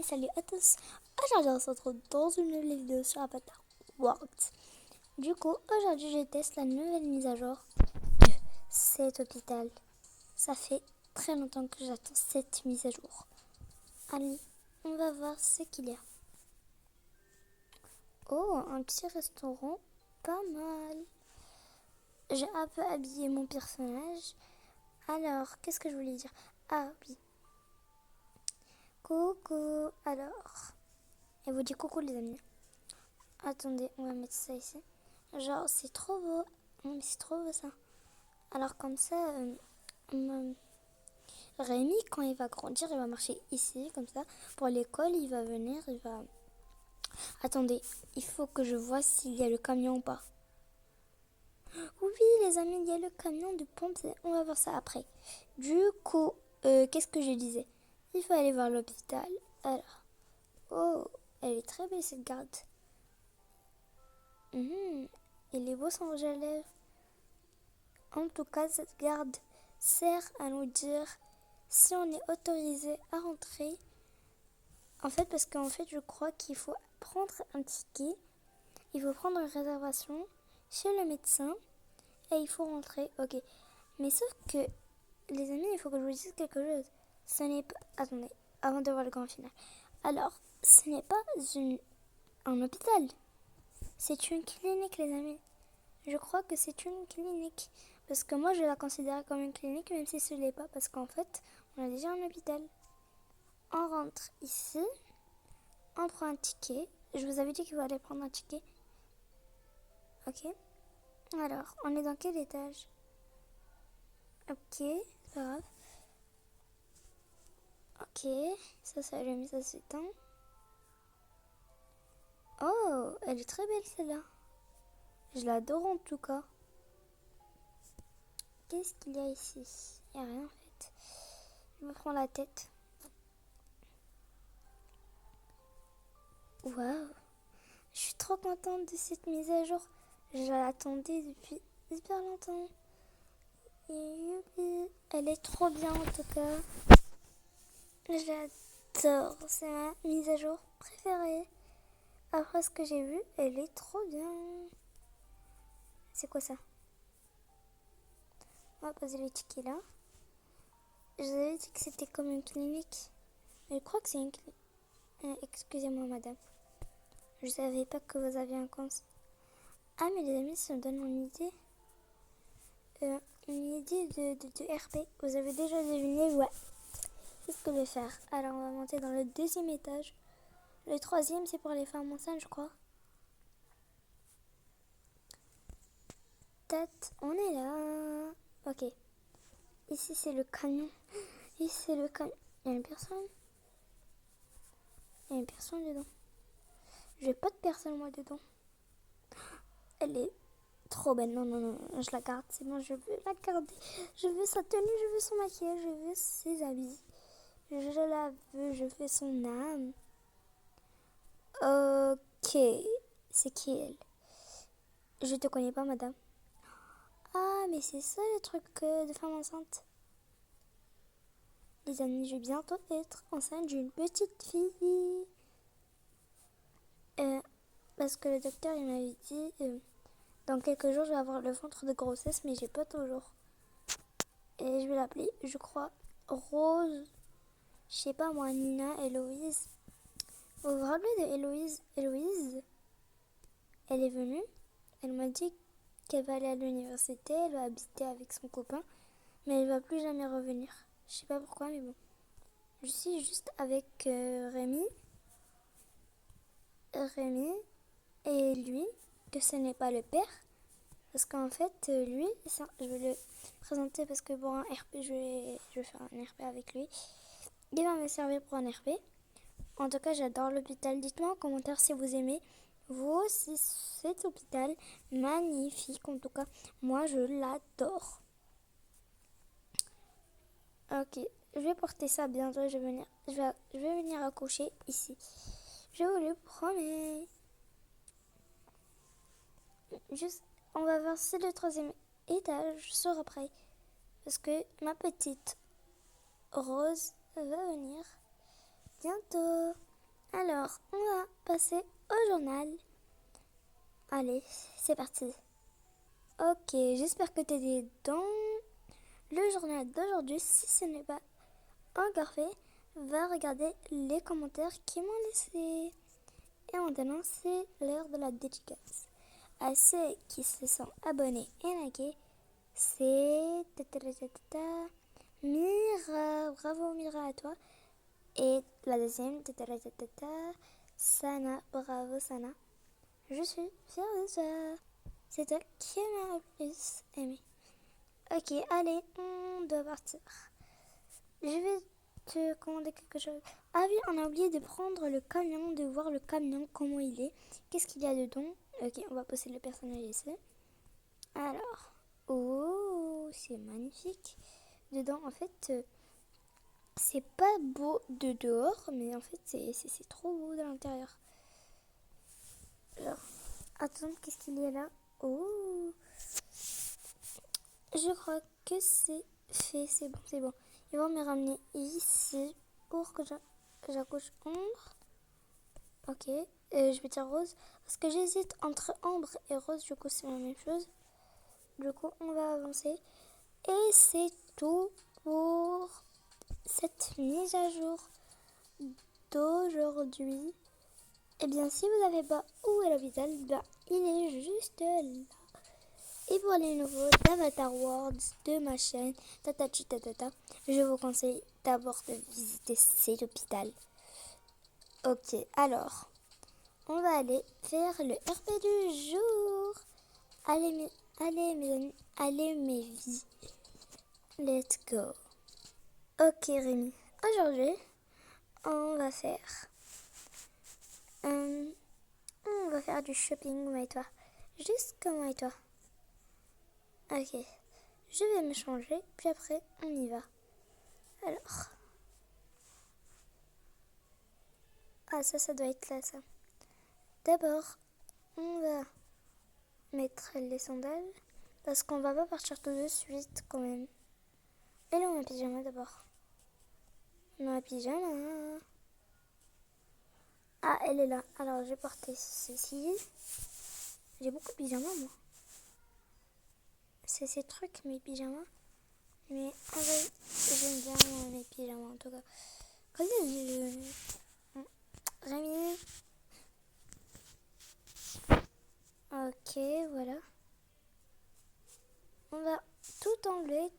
Salut à tous, aujourd'hui on se retrouve dans une nouvelle vidéo sur Avatar World. Du coup, aujourd'hui je teste la nouvelle mise à jour de cet hôpital. Ça fait très longtemps que j'attends cette mise à jour. Allez, on va voir ce qu'il y a. Oh, un petit restaurant, pas mal. J'ai un peu habillé mon personnage. Alors, qu'est-ce que je voulais dire? Ah oui. Coucou, alors. Elle vous dit coucou les amis. Attendez, on va mettre ça ici. Genre, c'est trop beau. C'est trop beau ça. Alors comme ça, Rémi, quand il va grandir, il va marcher ici, comme ça. Pour l'école, il va venir, il va... Attendez, il faut que je vois s'il y a le camion ou pas. Oui, les amis, il y a le camion de pompe. On va voir ça après. Du coup, qu'est-ce que je disais? Il faut aller voir l'hôpital. Alors, oh, elle est très belle cette garde. Il est beau son rouge à lèvres. En tout cas, cette garde sert à nous dire si on est autorisé à rentrer. En fait, parce qu'en fait, je crois qu'il faut prendre un ticket, il faut prendre une réservation chez le médecin et il faut rentrer. Ok. Mais sauf que, les amis, il faut que je vous dise quelque chose. Ce n'est pas... Attendez, avant de voir le grand final. Alors, ce n'est pas un hôpital. C'est une clinique, les amis. Je crois que c'est une clinique. Parce que moi, je la considère comme une clinique, même si ce n'est pas. Parce qu'en fait, on a déjà un hôpital. On rentre ici. On prend un ticket. Je vous avais dit qu'il fallait prendre un ticket. Ok. Alors, on est dans quel étage? Ok, c'est pas grave. Ok, ça s'allume, ça s'éteint. Oh, elle est très belle celle-là. Je l'adore en tout cas. Qu'est-ce qu'il y a ici? Il n'y a rien en fait. Je me prends la tête. Waouh, je suis trop contente de cette mise à jour. Je l'attendais depuis hyper longtemps. Et youpi, elle est trop bien en tout cas. J'adore, c'est ma mise à jour préférée. Après ce que j'ai vu, elle est trop bien. C'est quoi ça? On va poser le ticket là. Je vous avais dit que c'était comme une clinique. Mais je crois que c'est une clinique. Excusez-moi madame. Je savais pas que vous aviez un compte. Ah mais les amis, ça me donne une idée. Une idée de RP. Vous avez déjà deviné? Ouais. C'est ce que je vais faire. Alors on va monter dans le deuxième étage. Le troisième c'est pour les femmes enceintes je crois. Tête, on est là. Ok. Ici c'est le camion. Ici c'est le camion. Il y a une personne? Il y a une personne dedans. Je veux pas de personne moi dedans. Elle est trop belle. Non, non, non, je la garde. C'est bon, je veux la garder. Je veux sa tenue, je veux son maquillage, je veux ses habits. Je la veux, je veux son âme. Ok. C'est qui elle? Je te connais pas, madame. Ah, mais c'est ça le truc de femme enceinte. Les amis, je vais bientôt être enceinte d'une petite fille. Parce que le docteur, il m'avait dit, dans quelques jours, je vais avoir le ventre de grossesse, mais j'ai pas toujours. Et je vais l'appeler, je crois, Rose. Je sais pas moi, Nina, Héloïse. Vous vous rappelez de Héloïse? Héloïse, elle est venue. Elle m'a dit qu'elle va aller à l'université, elle va habiter avec son copain, mais elle va plus jamais revenir. Je sais pas pourquoi, mais bon. Je suis juste avec Rémi et lui, que ce n'est pas le père. Parce qu'en fait, lui, je vais le présenter parce que pour un RP, je vais faire un RP avec lui. Il va me servir pour un RP. En tout cas, j'adore l'hôpital. Dites-moi en commentaire si vous aimez vous aussi cet hôpital. Magnifique, en tout cas. Moi, je l'adore. Ok, je vais porter ça bientôt. Je vais venir accoucher ici. Je vous le promets. Juste, on va voir si le troisième étage sera prêt. Parce que ma petite Rose va venir bientôt. Alors, on va passer au journal. Allez, c'est parti. Ok, j'espère que tu es dans le journal d'aujourd'hui. Si ce n'est pas encore fait, va regarder les commentaires qui m'ont laissé. Et maintenant, c'est l'heure de la dédicace. À ceux qui se sont abonnés et likés, c'est Mira. Bravo Mira à toi. Et la deuxième, Sana. Bravo Sana. Je suis fière de toi. C'est toi qui m'as le plus aimé. Ok, allez, on doit partir. Je vais te commander quelque chose. Ah oui, on a oublié de prendre le camion, de voir le camion, comment il est. Qu'est-ce qu'il y a dedans? Ok, on va poser le personnage ici. Alors, oh, c'est magnifique. Dedans, en fait, c'est pas beau de dehors, mais en fait, c'est trop beau de l'intérieur. Alors, attends, qu'est-ce qu'il y a là? Oh, je crois que c'est fait, c'est bon, c'est bon. Ils vont me ramener ici pour que j'accouche ombre. Ok, je vais dire rose parce que j'hésite entre ambre et rose, du coup c'est la même chose. Du coup, on va avancer. Et c'est tout pour cette mise à jour d'aujourd'hui. Et bien, si vous n'avez pas où est l'hôpital, ben, il est juste là. Et pour les nouveaux d'Avatar Worlds de ma chaîne, je vous conseille d'abord de visiter cet hôpital. Ok, alors, on va aller faire le RP du jour. Allez mes amis, allez mes vies. Let's go. Ok Rémi, aujourd'hui, on va faire du shopping, moi et toi. Juste comme moi et toi. Ok, je vais me changer, puis après, on y va. Alors. Ah, ça doit être là, ça. D'abord, on va mettre les sandales, parce qu'on va pas partir tout de suite, quand même. Et là, on a pyjama d'abord. On a pyjama. Ah, elle est là. Alors, j'ai porté ceci. J'ai beaucoup de pyjamas, moi. C'est ces trucs, mes pyjamas. Mais en vrai, j'aime bien mes pyjamas, en tout cas. Rémi. Ok, voilà. On va tout enlever.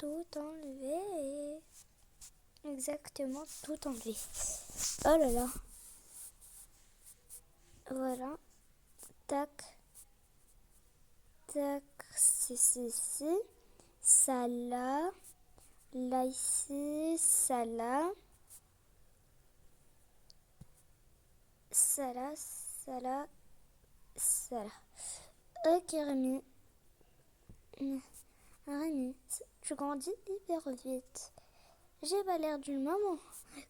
Exactement, tout enlever. Oh là là. Voilà. Tac. Tac. C'est ici. Ça là. Là ici. Ça là. Ça là. Ça là. Ça là. Ok Rémi. Rémi, tu grandis hyper vite. J'ai pas l'air d'une maman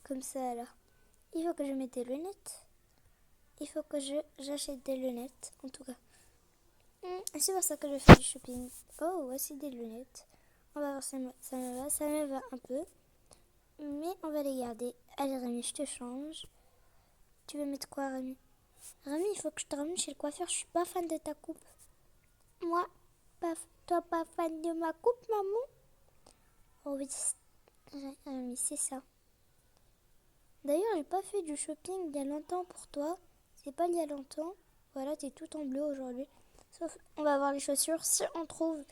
comme ça là. Il faut que je mette des lunettes. Il faut que j'achète des lunettes, en tout cas. C'est pour ça que je fais du shopping. Oh, voici des lunettes. On va voir si ça me va un peu. Mais on va les garder. Allez Rémi, je te change. Tu veux mettre quoi Rémi? Rémi, il faut que je te ramène chez le coiffeur. Je suis pas fan de ta coupe. Moi, toi pas fan de ma coupe, maman? Oh oui, Rémi, c'est ça. D'ailleurs, j'ai pas fait du shopping il y a longtemps pour toi. C'est pas il y a longtemps. Voilà, t'es tout en bleu aujourd'hui. Sauf, on va voir les chaussures si on trouve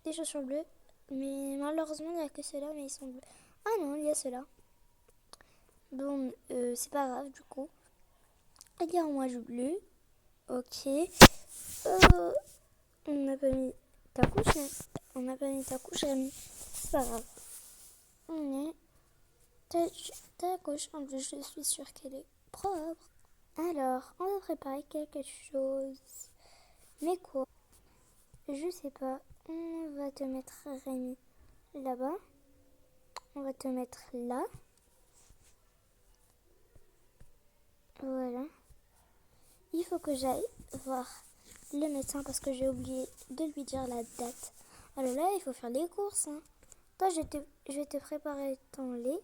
des chaussures bleues. Mais malheureusement, il n'y a que ceux-là, mais ils sont bleus. Ah non, il y a ceux-là. Bon, c'est pas grave du coup. Il y a un rouge bleu. Ok. On n'a pas mis ta couche. On n'a pas mis ta couche, Rémi. C'est pas grave. On est ta couche. En plus, je suis sûre qu'elle est propre. Alors, on va préparer quelque chose. Mais quoi? Je sais pas. On va te mettre Rémi là-bas. On va te mettre là. Voilà. Il faut que j'aille voir le médecin parce que j'ai oublié de lui dire la date. Alors là, il faut faire les courses. Hein. Toi, je vais te préparer ton lait.